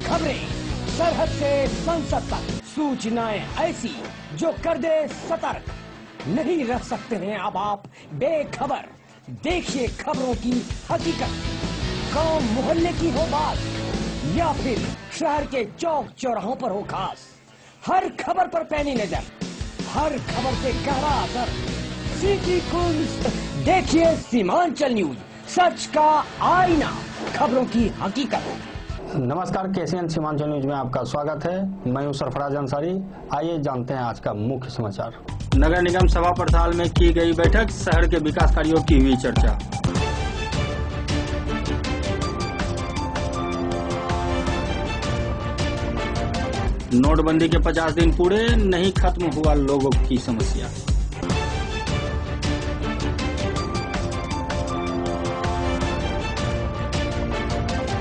खबरें सरहद से संसद तक, सूचनाएं ऐसी जो कर दे सतर्क। नहीं रह सकते हैं अब आप बेखबर। देखिए खबरों की हकीकत। गांव मोहल्ले की हो बात या फिर शहर के चौक चौराहों पर हो खास, हर खबर पर पैनी नजर, हर खबर से गहरा असर। सीधी कुंज देखिए सीमांचल न्यूज, सच का आईना, खबरों की हकीकत। नमस्कार, केसीएन सीमांचल न्यूज में आपका स्वागत है। मैं हूं सरफराज अंसारी। आइए जानते हैं आज का मुख्य समाचार। नगर निगम सभा पड़ताल में की गई बैठक, शहर के विकास कार्यों की हुई चर्चा। नोटबंदी के 50 दिन पूरे, नहीं खत्म हुआ लोगों की समस्या।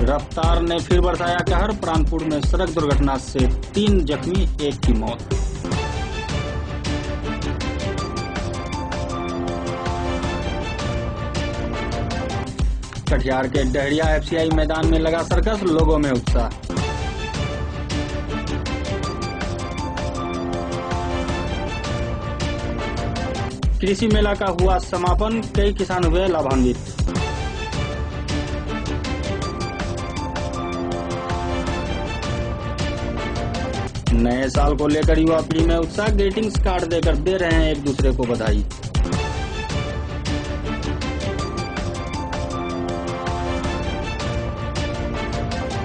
रफ्तार ने फिर बरसाया कहर, प्राणपुर में सड़क दुर्घटना से 3 जख्मी, 1 की मौत। कटिहार के डहरिया एफसीआई मैदान में लगा सर्कस, लोगों में उत्साह। कृषि मेला का हुआ समापन, कई किसान हुए लाभान्वित। नए साल को लेकर युवा पीढ़ी में उत्साह, ग्रीटिंग्स कार्ड देकर दे रहे हैं एक दूसरे को बधाई।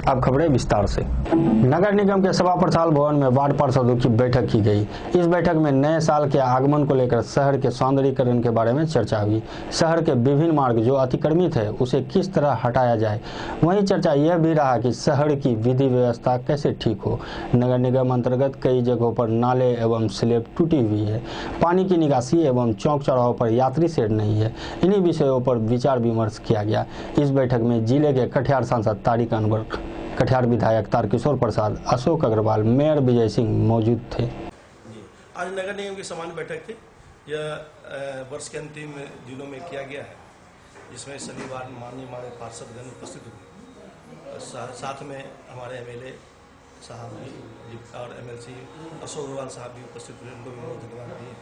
अब खबरें विस्तार से। नगर निगम के सभा पड़ताल भवन में वार्ड पार्षदों की बैठक की गई। इस बैठक में नए साल के आगमन को लेकर शहर के सौंदर्यीकरण के बारे में चर्चा हुई। शहर के विभिन्न मार्ग जो अतिक्रमित है उसे किस तरह हटाया जाए। वहीं चर्चा यह भी रहा कि शहर की विधि व्यवस्था कैसे ठीक हो। नगर निगम अंतर्गत कई जगहों पर नाले एवं स्लैब टूटी हुई है, पानी की निकासी एवं चौक चौराहों पर यात्री शेड नहीं है। इन्हीं विषयों पर विचार विमर्श किया गया। इस बैठक में जिले के कटिहार सांसद तारिक अनवर, कटिहार विधायक तारकिशोर प्रसाद, अशोक अग्रवाल, मेयर विजय सिंह मौजूद थे। आज नगर निगम की सामान्य बैठक थी। यह वर्ष के अंतिम दिनों में किया गया है, जिसमें शनिवार माननीय हमारे पार्षदगण उपस्थित हुए। साथ में हमारे एमएलए साहब भी और एमएलसी अशोक अग्रवाल साहब भी उपस्थित हुए, उनको भी बहुत धन्यवाद दिए।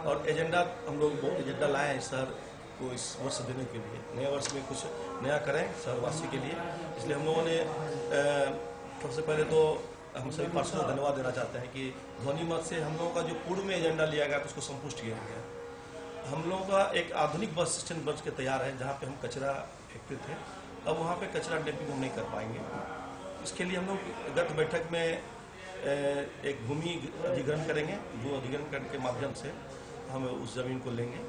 और एजेंडा हम लोग बहुत एजेंडा लाए हैं शहर को इस वर्ष देने के लिए, नए वर्ष में कुछ नया करें शहरवासी के लिए। इसलिए हम लोगों ने सबसे पहले तो हम सभी पार्षदों को धन्यवाद देना चाहते हैं कि ध्वनि मत से हम लोगों का जो पूर्व में एजेंडा लिया गया उसको संपुष्ट किया गया। हम लोगों का एक आधुनिक बस स्टैंड बन के तैयार है, जहाँ पे हम कचरा फेंकते थे, अब वहाँ पे कचरा डंपिंग हम नहीं कर पाएंगे। इसके लिए हम लोग गत बैठक में एक भूमि अधिग्रहण करेंगे, जो अधिग्रहण के माध्यम से हम उस जमीन को लेंगे,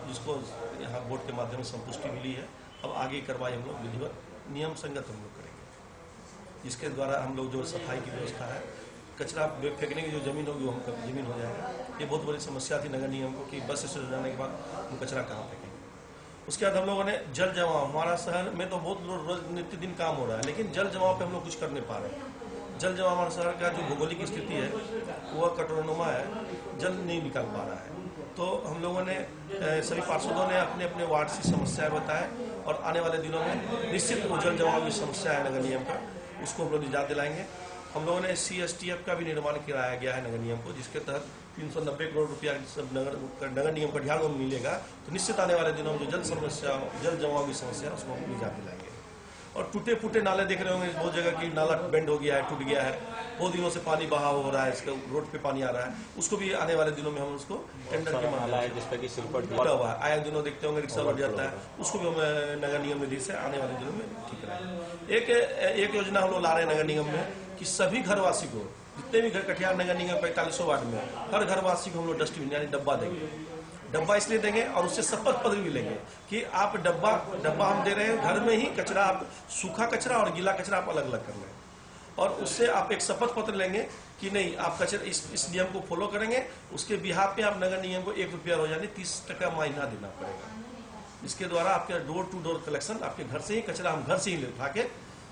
जिसको यहाँ बोर्ड के माध्यम से संतुष्टि मिली है। अब आगे कार्रवाई हम लोग विधिवत नियम संगत हम लोग करेंगे, जिसके द्वारा हम लोग जो सफाई की व्यवस्था है, कचरा फेंकने की जो जमीन होगी वो हम जमीन हो जाएगा। ये बहुत बड़ी समस्या थी नगर निगम को कि बस स्टेशन जाने के बाद हम कचरा कहाँ फेंकेंगे। उसके बाद हम लोगों ने जल जमाव, हमारा शहर में तो बहुत रोज नित्य दिन काम हो रहा है, लेकिन जल जमाव पे हम लोग कुछ कर नहीं पा रहे हैं। जल जमाव हमारे शहर का जो भौगोलिक स्थिति है वह कटोरनुमा है, जल नहीं निकल पा रहा है। तो हम लोगों ने सभी पार्षदों ने अपने अपने वार्ड से समस्याएं बताएं और आने वाले दिनों में निश्चित जल जमाव की समस्या है नगर निगम का, उसको हम लोग निजात दिलाएंगे। हम लोगों ने CSTF का भी निर्माण कराया गया है नगर निगम को, जिसके तहत 390 करोड़ रुपया सब नगर निगम कटिहार में मिलेगा। तो निश्चित आने वाले दिनों में जो जल जमाव की समस्या है उसको हम निजात दिलाएंगे। और टूटे फूटे नाले देख रहे होंगे, बहुत जगह की नाला बेंड हो गया है, टूट गया है, बहुत दिनों से पानी बहाव हो रहा है, इसका रोड पे पानी आ रहा है, उसको भी आने वाले दिनों में हम उसको टेंडर के माध्यम जिसपे कि सिलपट हुआ है, आए दिनों देखते होंगे रिक्शा बढ़ जाता है, उसको भी हम नगर निगम निधि से आने वाले दिनों में ठीक करेंगे। एक योजना हम लोग ला रहे हैं नगर निगम में कि सभी घरवासी को, जितने भी घर कटिहार नगर निगम 4500 वार्ड में, हर घरवासी को हम लोग डस्टबिन यानी डब्बा देंगे। डब्बा इसलिए देंगे और उससे शपथ पत्र भी लेंगे कि आप डब्बा हम दे रहे हैं, घर में ही कचरा, आप सूखा कचरा और गीला कचरा आप अलग अलग कर लें। और उससे आप एक शपथ पत्र लेंगे कि नहीं आप कचरा इस नियम को फॉलो करेंगे, उसके बिहाफ पे आप नगर निगम को 1 रुपया रोज यानी 30 टका महीना देना पड़ेगा। इसके द्वारा आपके डोर टू डोर कलेक्शन, आपके घर से ही कचरा हम घर से ही उठा के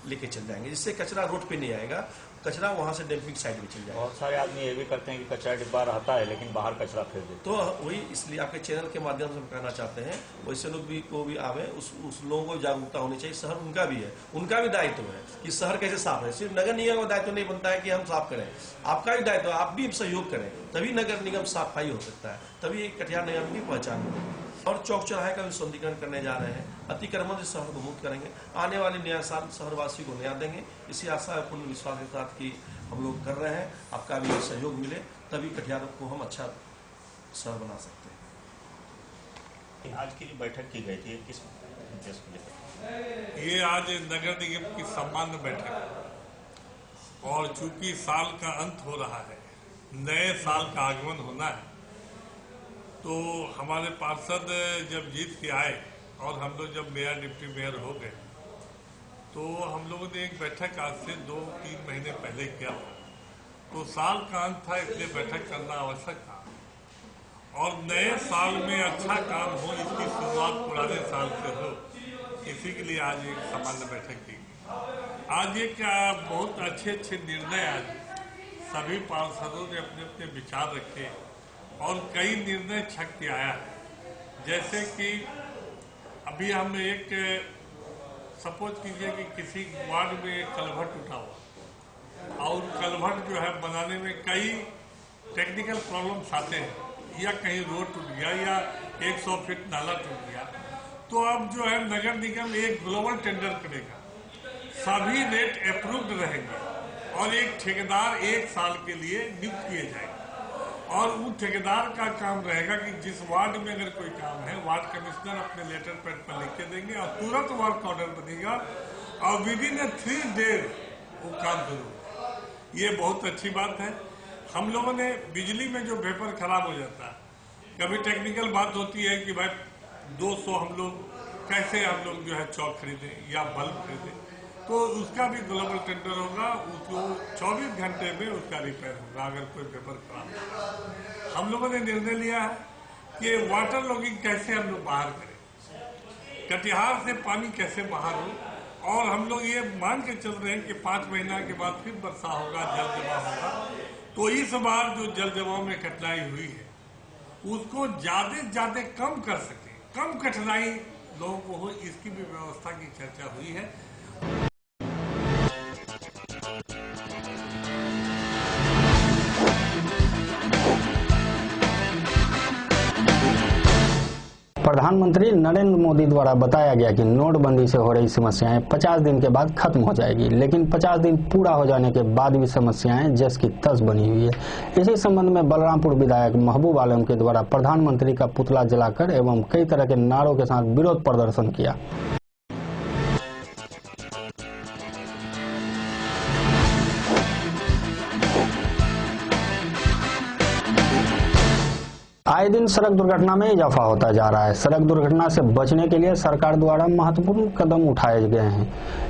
लेके चल जाएंगे, जिससे कचरा रोड पे नहीं आएगा, कचरा वहां से डंपिंग साइड में चल जाएगा। बहुत सारे आदमी ये भी करते हैं कि कचरा डिब्बा रहता है लेकिन बाहर कचरा फेंक देते हैं। तो वही इसलिए आपके चैनल के माध्यम से हम कहना चाहते हैं वैसे लोग भी को भी आवे, उस लोगों को जागरूकता होनी चाहिए। शहर उनका भी है, उनका भी दायित्व है कि शहर कैसे साफ है। सिर्फ नगर निगम का दायित्व नहीं बनता है कि हम साफ करें, आपका भी दायित्व है, आप भी सहयोग करें, तभी नगर निगम सफाई हो सकता है, तभी कटिहार नगर की पहचान होगी। और चौक चौराहे का भी सौंदर्यीकरण करने जा रहे हैं, अतिक्रमण से शहर को मुक्त करेंगे, आने वाले नया साल शहरवासी को नया देंगे। इसी आशा पूर्ण विश्वास के साथ कि हम लोग कर रहे हैं, आपका भी सहयोग मिले तभी कटिहार को हम अच्छा शहर बना सकते हैं। आज की जो बैठक की गई थी किस उद्देश्य को लेकर? ये आज नगर निगम की सामान्य बैठक है और चूंकि साल का अंत हो रहा है, नए साल का आगमन होना है, तो हमारे पार्षद जब जीत के आए और हम लोग जब मेयर डिप्टी मेयर हो गए तो हम लोगों ने एक बैठक आज से 2-3 महीने पहले किया था। तो साल का अंत था इसलिए बैठक करना आवश्यक था और नए साल में अच्छा काम हो, इसकी शुरुआत पुराने साल से हो, इसी के लिए आज एक सामान्य बैठक की गई। आज एक बहुत अच्छे निर्णय आज सभी पार्षदों ने अपने अपने विचार रखे और कई निर्णय छक के आया है। जैसे कि अभी हम एक सपोज कीजिए कि किसी वार्ड में एक कलभट उठा हुआ और कलभट जो है बनाने में कई टेक्निकल प्रॉब्लम्स आते हैं, या कहीं रोड टूट गया या 100 फीट नाला टूट गया, तो अब जो है नगर निगम एक ग्लोबल टेंडर करेगा, सभी रेट अप्रूव्ड रहेंगे और एक ठेकेदार 1 साल के लिए नियुक्त किए जाएंगे और उन ठेकेदार का काम रहेगा कि जिस वार्ड में अगर कोई काम है वार्ड कमिश्नर अपने लेटर पैड पर लिख के देंगे और तुरंत वर्क ऑर्डर बनेगा और विदिन 3 डेज वो काम शुरू होगा। ये बहुत अच्छी बात है। हम लोगों ने बिजली में जो वेपर खराब हो जाता है, कभी टेक्निकल बात होती है कि भाई 200 हम लोग कैसे हम लोग जो है चौक खरीदें या बल्ब खरीदें, तो उसका भी ग्लोबल टेंडर होगा, उसको 24 घंटे में उसका रिपेयर होगा अगर कोई पेपर खराब है। हम लोगों ने निर्णय लिया है कि वाटर लॉगिंग कैसे हम लोग बाहर करें, कटिहार से पानी कैसे बाहर हो, और हम लोग ये मान के चल रहे हैं कि 5 महीना के बाद फिर वर्षा होगा, जल जमाव होगा, तो इस बार जो जल जमाव में कठिनाई हुई है उसको ज्यादा से ज्यादा कम कर सके, कम कठिनाई लोगों को हो, इसकी भी व्यवस्था की चर्चा हुई है। प्रधानमंत्री नरेंद्र मोदी द्वारा बताया गया कि नोटबंदी से हो रही समस्याएं 50 दिन के बाद खत्म हो जाएगी, लेकिन 50 दिन पूरा हो जाने के बाद भी समस्याएं जस की तस बनी हुई है। इसी संबंध में बलरामपुर विधायक महबूब आलम के द्वारा प्रधानमंत्री का पुतला जलाकर एवं कई तरह के नारों के साथ विरोध प्रदर्शन किया। आए दिन सड़क दुर्घटना में इजाफा होता जा रहा है। सड़क दुर्घटना से बचने के लिए सरकार द्वारा महत्वपूर्ण कदम उठाए गए हैं,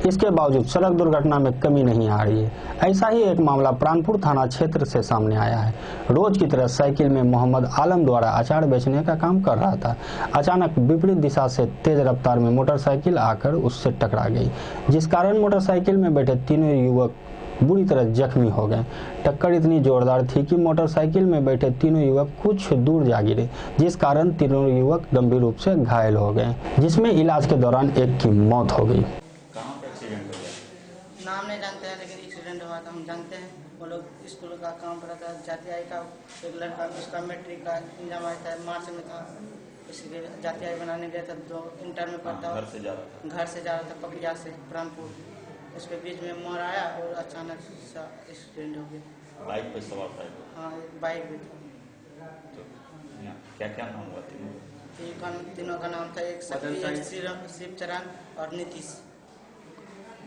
इसके बावजूद सड़क दुर्घटना में कमी नहीं आ रही है। ऐसा ही एक मामला प्राणपुर थाना क्षेत्र से सामने आया है। रोज की तरह साइकिल में मोहम्मद आलम द्वारा अचार बेचने का काम कर रहा था। अचानक विपरीत दिशा से तेज रफ्तार में मोटरसाइकिल आकर उससे टकरा गई, जिस कारण मोटरसाइकिल में बैठे तीनों युवक बुरी तरह जख्मी हो गए। टक्कर इतनी जोरदार थी कि मोटरसाइकिल में बैठे तीनों युवक कुछ दूर जा गिरे, जिस कारण तीनों युवक गंभीर रूप से घायल हो गए, जिसमें इलाज के दौरान एक की मौत हो गई। कहाँ पे एक्सीडेंट हो गया? नाम नहीं जानते हैं, लेकिन एक्सीडेंट हुआ था हम जानते हैं। वो लोग स्कूल का काम कर रहा था, जाती आई का एक लड़का, उसका मैट्रिक का एग्जाम आया था, मार्च में था, इसलिए जाती आई बनाने गया था, जो इंटर में पढ़ता। घर से जा रहा था पपिया से प्राणपुर, उसके बीच में मोड़ आया और अचानक सा एक्सीडेंट हो गया। बाइक पे सवार था? हाँ, बाइक भी था। तो क्या क्या नाम हुआ तीनों का नाम था, एक शक्ति, एक शिवचरण और नीतीश।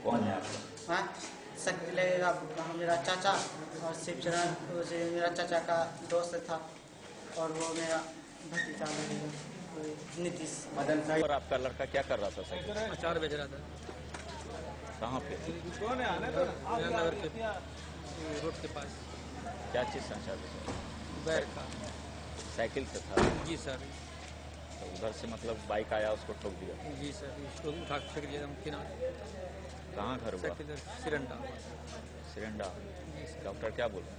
कौन है आपका? हाँ, शक्ति लगेगा मेरा चाचा और शिवचरण मेरा चाचा का दोस्त था और वो मेरा भतीजा लगेगा नीतीश। और आपका लड़का क्या कर रहा था? अचार बेच रहा था। कहाँ पे? नगर के रोड के पास। क्या चीज़ से चालू? बैर का। साइकिल से था? जी सर। तो उधर से मतलब बाइक आया उसको ठोक दिया? जी सर, इसको उठा के फेंक दिया हम किनारे। कहाँ घर हुआ? सिरंडा। सिरंडा। डॉक्टर क्या बोले?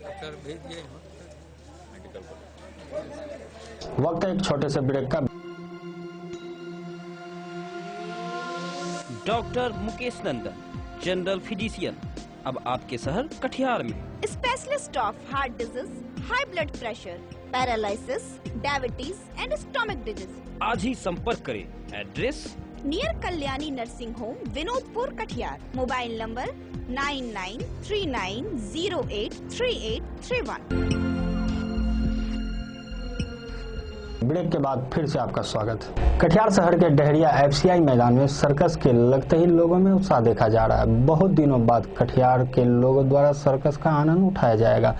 डॉक्टर भेज दिए मेडिकल कॉलेज। वक्त है एक छोटे से ब्रेक का। Doctor Mukesh Nandan, general physician, अब आपके शहर कटिहार में। Specialist of heart disease, high blood pressure, paralysis, diabetes and stomach disease. आज ही संपर्क करें। Address near Kalyani nursing home, Vinodpur, Katihar. Mobile number 9939083831। Break के बाद फिर से आपका स्वागत है। कटिहार शहर के डहरिया FCI मैदान में सर्कस के लगते ही लोगों में उत्साह देखा जा रहा है। बहुत दिनों बाद कटिहार के लोगों द्वारा सर्कस का आनंद उठाया जाएगा।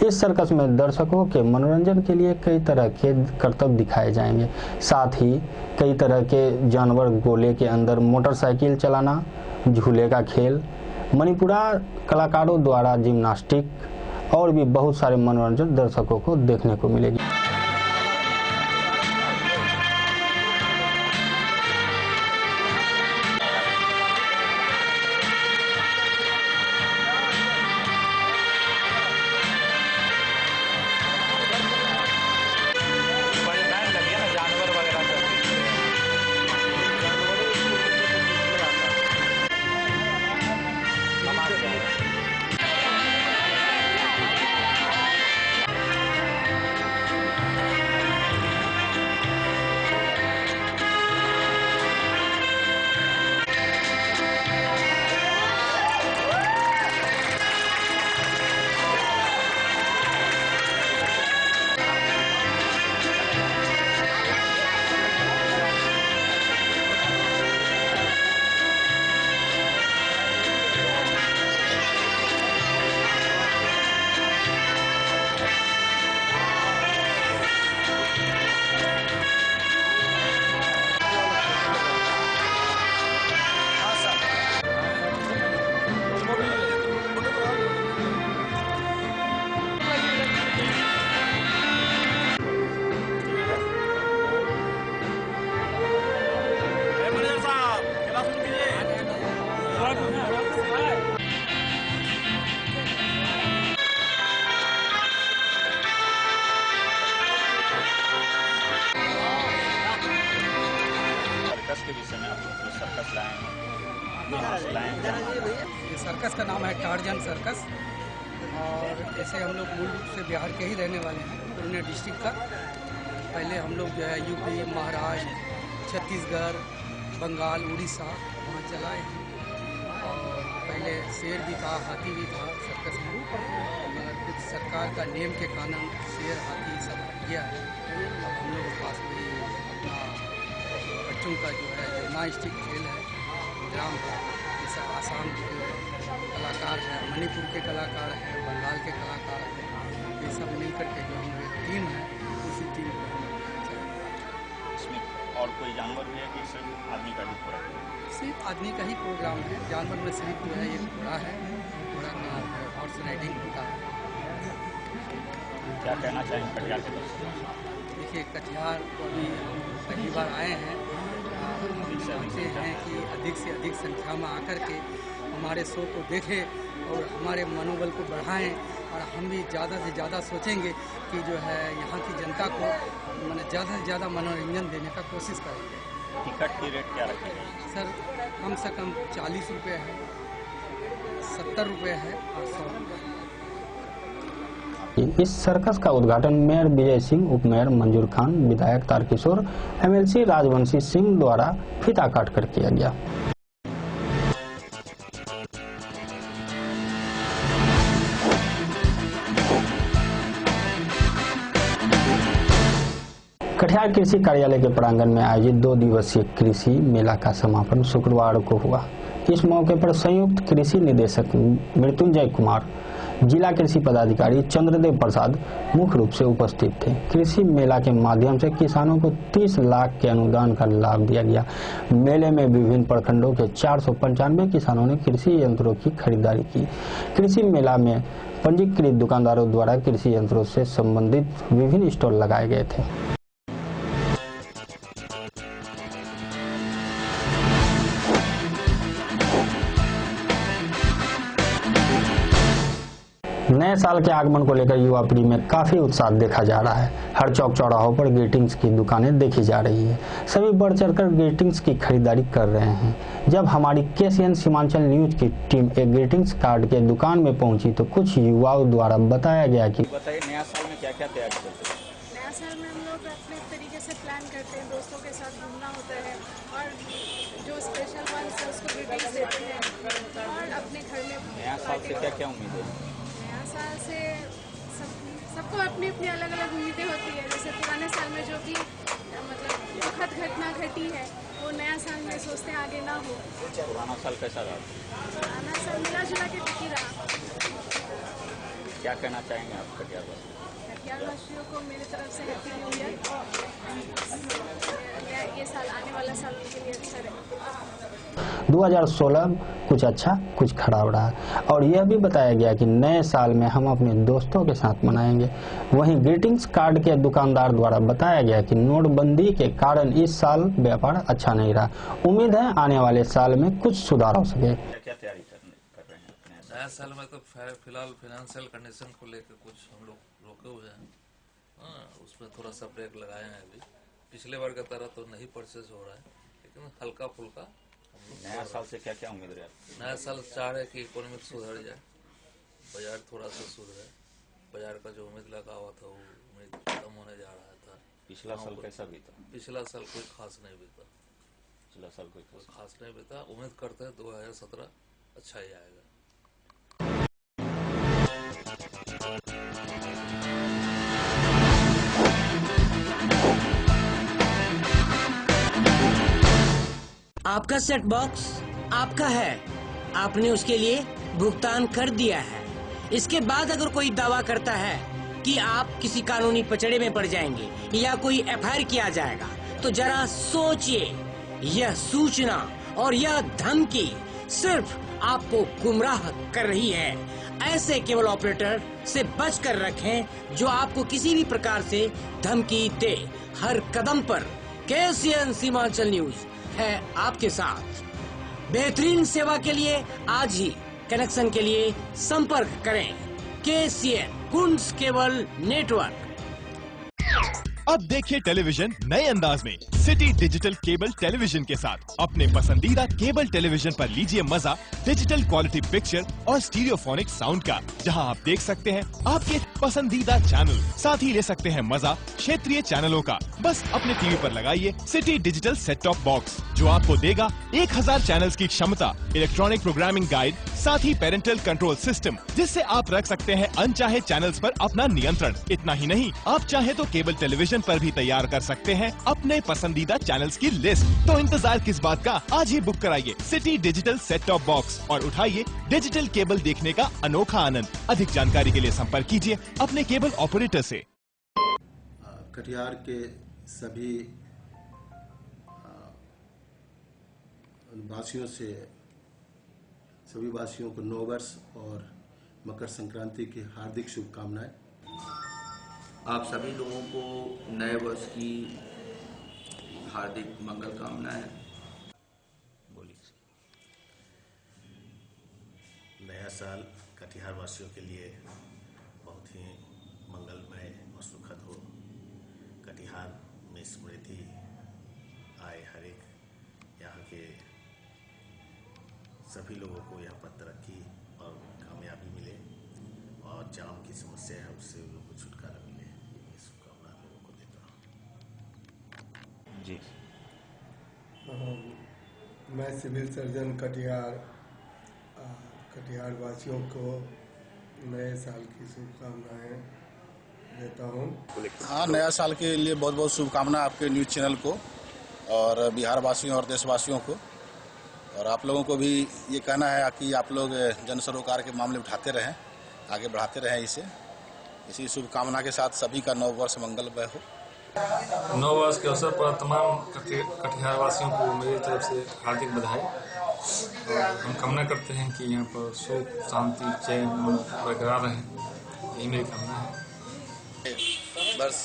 इस सर्कस में दर्शकों के मनोरंजन के लिए कई तरह के करतब दिखाए जाएंगे। साथ ही कई तरह के जानवर, गोले के अंदर मोटरसाइकिल चलाना, झूले का खेल, मणिपुरा कलाकारों द्वारा जिम्नास्टिक और भी बहुत सारे मनोरंजन दर्शकों को देखने को मिलेगी। ये सर्कस का नाम है टार्जन सर्कस और ऐसे हम लोग मूल रूप से बिहार के ही रहने वाले हैं, पूर्णिया डिस्ट्रिक्ट का। पहले हम लोग जो है यूपी, महाराष्ट्र, छत्तीसगढ़, बंगाल, उड़ीसा वहाँ चलाए हैं और पहले शेर भी था, हाथी भी था सर्कस में, मगर कुछ सरकार का नियम के कारण शेर, हाथी सब हट गया है। अब हम लोग के पास भी अपना बच्चों का जो है जिम्नास्टिक खेल है, ड्राम है, ये सब आसाम के कलाकार हैं, मणिपुर के कलाकार हैं, बंगाल के कलाकार हैं, ये सब मिलकर के जो हमारी टीम है उसी टीम को हम लोग चलाएंगे। इसमें और कोई जानवर भी है कि सिर्फ आदमी का ही प्रोग्राम? सिर्फ आदमी का ही प्रोग्राम है। जानवर में सिर्फ जो है एक घोड़ा है, घोड़ा का हॉर्स राइडिंग होता है। क्या कहना चाहेंगे कटिहार के दर्शकों? देखिए, कटिहार को अभी पहली बार आए हैं, चाहते हैं कि अधिक से अधिक संख्या में आकर के हमारे शो को देखें और हमारे मनोबल को बढ़ाएं और हम भी ज़्यादा से ज़्यादा सोचेंगे कि जो है यहाँ की जनता को मैंने ज़्यादा से ज़्यादा मनोरंजन देने का कोशिश करेंगे। टिकट की रेट क्या रखेंगे? सर, कम से कम 40 रुपये है, 70 रुपये है और 100 रुपये है। इस सर्कस का उद्घाटन मेयर विजय सिंह, उप मेयर मंजूर खान, विधायक तारकिशोर, MLC राजवंशी सिंह द्वारा फीता काट कर किया गया। कटिहार कृषि कार्यालय के प्रांगण में आयोजित 2 दिवसीय कृषि मेला का समापन शुक्रवार को हुआ। इस मौके पर संयुक्त कृषि निदेशक मृत्युंजय कुमार, जिला कृषि पदाधिकारी चंद्रदेव प्रसाद मुख्य रूप से उपस्थित थे। कृषि मेला के माध्यम से किसानों को 30 लाख के अनुदान का लाभ दिया गया। मेले में विभिन्न प्रखंडों के 495 किसानों ने कृषि यंत्रों की खरीदारी की। कृषि मेला में पंजीकृत दुकानदारों द्वारा कृषि यंत्रों से संबंधित विभिन्न स्टॉल लगाए गए थे। नए साल के आगमन को लेकर युवा पीढ़ी में काफी उत्साह देखा जा रहा है। हर चौक चौराहों पर ग्रीटिंग्स की दुकानें देखी जा रही है। सभी बढ़ चढ़कर ग्रीटिंग्स की खरीदारी कर रहे हैं। जब हमारी KCN सीमांचल न्यूज की टीम एक ग्रीटिंग्स कार्ड के दुकान में पहुंची तो कुछ युवाओं द्वारा बताया गया कि बताइए नया साल में क्या क्या तैयारी करते हैं? नया साल में हम लोग अपने तरीके से प्लान करते हैं, दोस्तों के साथ घूमना होता है और जो स्पेशल वंस है उसको ग्रीटिंग्स देते हैं और अपने घर में। नया साल से क्या क्या उम्मीद है? नया साल से सबको अपनी अपनी अलग अलग उम्मीदें होती है। जैसे पुराने साल में जो भी मतलब दुखद घटना घटी है वो नया साल में सोचते हैं आगे ना हो। पुराना साल कैसा रहा? पुराना साल मिला जुला के टिकी रहा। क्या कहना चाहेंगे आप कटिहार वासियों को मेरी तरफ से हैप्पी न्यू ईयर। ये साल आने वाला साल उनके लिए अच्छा रहे। 2016 कुछ अच्छा कुछ खराब रहा और यह भी बताया गया कि नए साल में हम अपने दोस्तों के साथ मनाएंगे। वहीं ग्रीटिंग्स कार्ड के दुकानदार द्वारा बताया गया कि नोटबंदी के कारण इस साल व्यापार अच्छा नहीं रहा। उम्मीद है आने वाले साल में कुछ सुधार हो सके। क्या तैयारी कर रहे हैं? नया साल में तो फिलहाल फाइनेंशियल कंडीशन को लेकर कुछ हम लोग रोके हुए हैं। उसमें थोड़ा सा ब्रेक लगाए हैं। अभी पिछले बार की तरह तो नहीं परचेज हो रहा है, लेकिन हल्का फुल्का। नया साल से क्या क्या उम्मीद है? नया साल चाह रहे कि इकोनॉमिक सुधर जाए, बाजार थोड़ा सा सुधरे। बाजार का जो उम्मीद लगा हुआ था वो उम्मीद खत्म होने जा रहा था। पिछला साल कैसा बीता? पिछला साल कोई खास नहीं बीता। पिछला साल कोई खास नहीं बीता। उम्मीद करते हैं 2017 अच्छा ही आएगा। आपका सेट बॉक्स आपका है, आपने उसके लिए भुगतान कर दिया है। इसके बाद अगर कोई दावा करता है कि आप किसी कानूनी पचड़े में पड़ जाएंगे या कोई FIR किया जाएगा तो जरा सोचिए, यह सूचना और यह धमकी सिर्फ आपको गुमराह कर रही है। ऐसे केबल ऑपरेटर से बचकर रखें जो आपको किसी भी प्रकार से धमकी दे। हर कदम पर KCN सीमांचल न्यूज है आपके साथ। बेहतरीन सेवा के लिए आज ही कनेक्शन के लिए संपर्क करें KCN कुंज केबल नेटवर्क। अब देखिए टेलीविजन नए अंदाज में सिटी डिजिटल केबल टेलीविजन के साथ। अपने पसंदीदा केबल टेलीविजन पर लीजिए मजा डिजिटल क्वालिटी पिक्चर और स्टीरियोफोनिक साउंड का, जहां आप देख सकते हैं आपके पसंदीदा चैनल। साथ ही ले सकते हैं मजा क्षेत्रीय चैनलों का। बस अपने टीवी पर लगाइए city digital set top box, जो आपको देगा 1000 चैनल्स की क्षमता, इलेक्ट्रॉनिक प्रोग्रामिंग गाइड, साथ ही पेरेंटल कंट्रोल सिस्टम, जिससे आप रख सकते हैं अनचाहे चैनल्स पर अपना नियंत्रण। इतना ही नहीं, आप चाहे तो केबल टेलीविजन पर भी तैयार कर सकते हैं अपने पसंदीदा चैनल्स की लिस्ट। तो इंतजार किस बात का, आज ही बुक कराइए city digital set top box और उठाइए डिजिटल केबल देखने का अनोखा आनंद। अधिक जानकारी के लिए संपर्क कीजिए अपने केबल ऑपरेटर से। कटिहार के सभी वासियों को नव वर्ष और मकर संक्रांति की हार्दिक शुभकामनाएं। आप सभी लोगों को नए वर्ष की हार्दिक मंगल कामनाएं। बोलिए। नया साल कटिहार वासियों के लिए बहुत ही मंगलमय और सुखद हो। कटिहार में स्मृति आए, हर एक यहाँ के सभी लोगों को यहाँ पर तरक्की और कामयाबी मिले और जाम की समस्या है उससे लोगों को छुटकारा मिले। ये शुभकामना लोगों को देता हूँ। जी मैं सिविल सर्जन कटिहार वासियों को नए साल की शुभकामनाएं देता हूँ। हाँ, नया साल के लिए बहुत बहुत शुभकामनाएं आपके न्यूज़ चैनल को और बिहार वासियों और देशवासियों को। और आप लोगों को भी ये कहना है कि आप लोग जन सरोकार के मामले उठाते रहें आगे बढ़ाते रहें इसे। इसी शुभकामना के साथ सभी का नव वर्ष मंगलमय हो। नव वर्ष के अवसर पर तमाम कटिहार वासियों को मेरी तरफ से हार्दिक बधाई। और हम कामना करते हैं कि यहाँ पर सुख शांति चैन बरकरार रहे, यही मेरी कामना है। वर्ष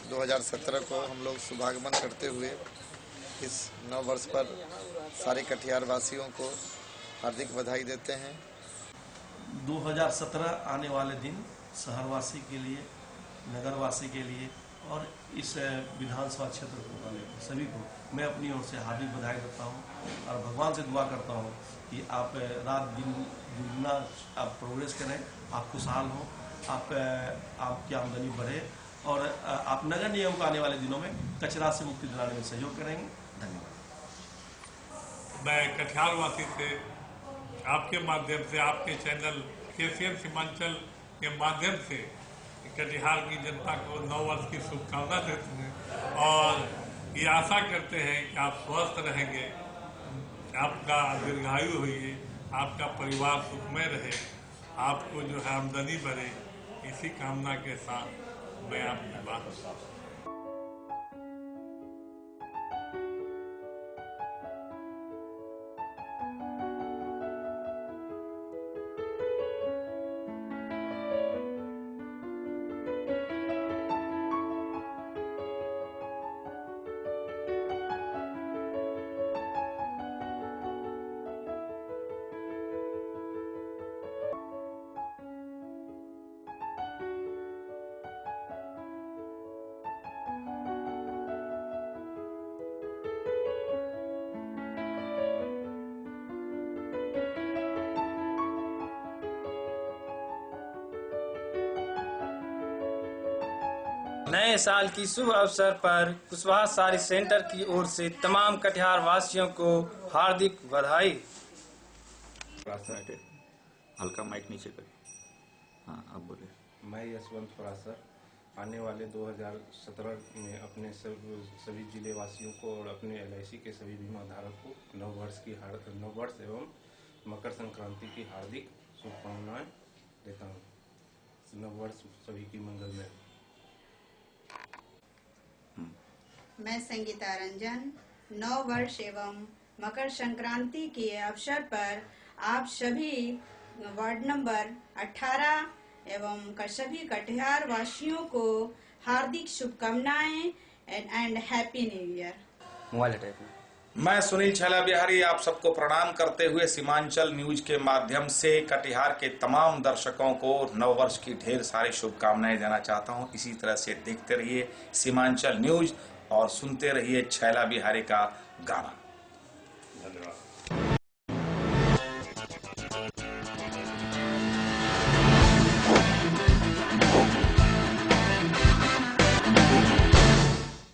2017 को हम लोग शुभागमन करते हुए इस नव वर्ष पर सारे कटिहार वासियों को हार्दिक बधाई देते हैं। 2017 आने वाले दिन शहरवासी के लिए, नगरवासी के लिए और इस विधानसभा क्षेत्र को सभी को मैं अपनी ओर से हार्दिक बधाई देता हूं और भगवान से दुआ करता हूं कि आप रात दिन दुगना आप प्रोग्रेस करें, आप खुशहाल हों, आपकी आमदनी बढ़े और आप नगर निगम को आने वाले दिनों में कचरा से मुक्ति दिलाने में सहयोग करेंगे। धन्यवाद। मैं कटिहार वासी से आपके माध्यम से, आपके चैनल KCN सीमांचल के माध्यम से कटिहार की जनता को नव वर्ष की शुभकामना देते हैं और ये आशा करते हैं कि आप स्वस्थ रहेंगे, आपका दीर्घायु होइए, आपका परिवार सुखमय रहे, आपको जो है आमदनी बढ़े। इसी कामना के साथ मैं आपकी बात नए साल की शुभ अवसर पर कुशवाहा साड़ी सेंटर की ओर से तमाम कटिहार वासियों को हार्दिक बधाई। हल्का माइक नीचे कर। हाँ, अब बोले। मैं यशवंत फरासर आने वाले 2017 में अपने सभी जिले वासियों को और अपने LIC के सभी बीमा धारक को नव वर्ष एवं मकर संक्रांति की हार्दिक शुभकामनाएं देता हूँ। नव वर्ष सभी की मंगलमय। मैं संगीता रंजन नव वर्ष एवं मकर संक्रांति के अवसर पर आप सभी वार्ड नंबर 18 एवं सभी कटिहार वासियों को हार्दिक शुभकामनाएं एंड हैप्पी न्यू ईयर। मैं सुनील छैला बिहारी आप सबको प्रणाम करते हुए सीमांचल न्यूज के माध्यम से कटिहार के तमाम दर्शकों को नव वर्ष की ढेर सारी शुभकामनाएं देना चाहता हूं। इसी तरह से देखते रहिए सीमांचल न्यूज और सुनते रहिए छैला बिहारी का गाना। धन्यवाद।